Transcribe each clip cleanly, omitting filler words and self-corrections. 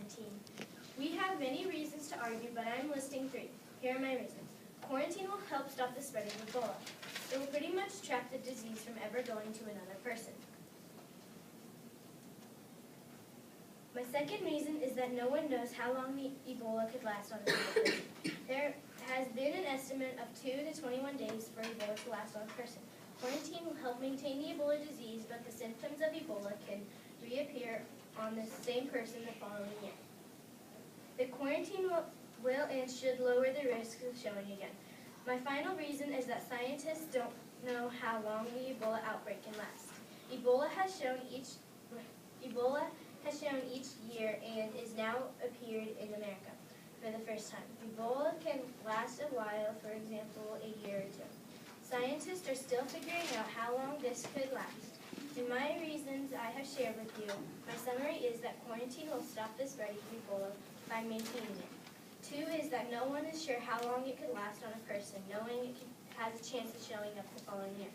quarantine. We have many reasons to argue, but I'm listing 3. Here are my reasons. Quarantine will help stop the spread of Ebola. It will pretty much trap the disease from ever going to another person. My second reason is that no one knows how long the Ebola could last on a person. There has been an estimate of 2 to 21 days for Ebola to last on a person. Quarantine will help maintain the Ebola disease, but the symptoms of Ebola can reappear on the same person the following year. The quarantine will and should lower the risk of showing again. My final reason is that scientists don't know how long the Ebola outbreak can last. Ebola has shown each year and is now appeared in America for the first time. Ebola can last a while, for example, a year or 2. Scientists are still figuring out how long this could last. In my reasons I have shared with you, my summary is that quarantine will stop the spread of Ebola by maintaining it. 2 is that no one is sure how long it could last on a person, knowing it has a chance of showing up the following year.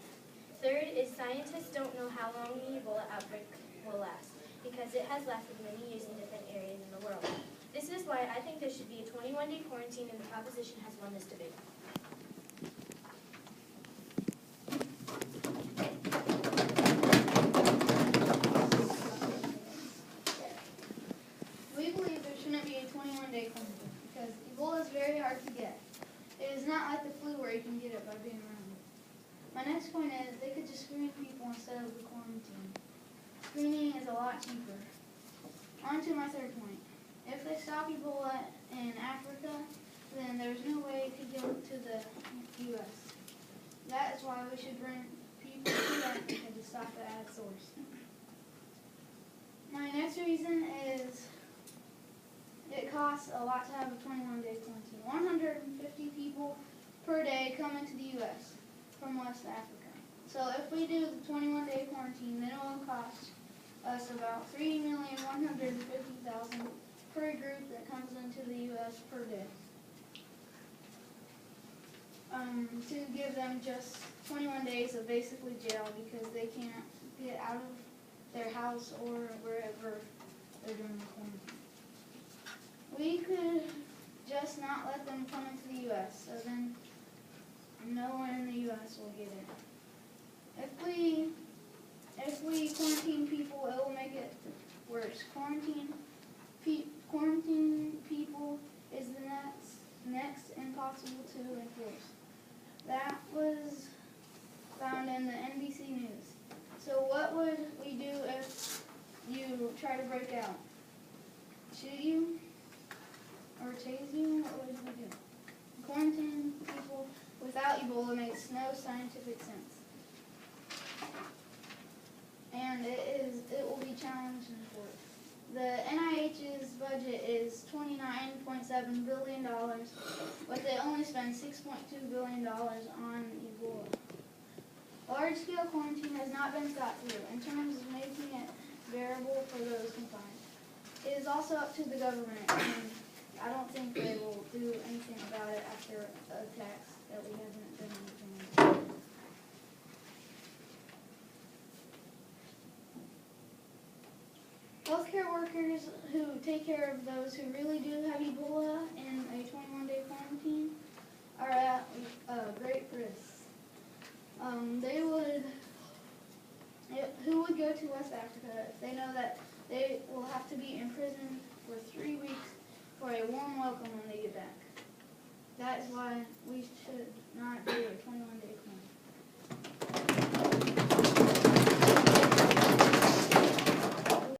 3rd is scientists don't know how long the Ebola outbreak will last, because it has lasted many years in different areas in the world. This is why I think there should be a 21-day quarantine, and the opposition has won this debate. We believe there shouldn't be a 21-day quarantine because Ebola is very hard to get. It is not like the flu where you can get it by being around it. My next point is they could just screen people instead of the quarantine. Screening is a lot cheaper. On to my 3rd point. If they stop Ebola in Africa, then there's no way it could go to the U.S. That is why we should bring people to Africa to stop it at its source. My next reason is it costs a lot to have a 21-day quarantine. 150 people per day come into the U.S. from West Africa. So if we do the 21-day quarantine, then it will cost us about $3,150,000 per group that comes into the U.S. per day. To give them just 21 days of basically jail because they can't get out of their house or wherever they're doing the quarantine. We could just not let them come into the U.S. so then no one in the U.S. will get it. If we quarantine people, it will make it worse. Quarantine people is the next impossible to enforce. That was found in the NBC News. So what would we do if you try to break out? Shoot you? Or tase you? What would we do? Quarantine people without Ebola makes no scientific sense. And it will be challenged in court. The NIH's budget is $29.7 billion, but they only spend $6.2 billion on Ebola. Large-scale quarantine has not been thought through in terms of making it bearable for those confined. It is also up to the government, and I don't think they will do anything about it after a tax that we haven't done anything about. Healthcare workers who take care of those who really do have Ebola in a 21-day quarantine are at great risk. Who would go to West Africa if they know that they will have to be in prison for 3 weeks for a warm welcome when they get back? That is why we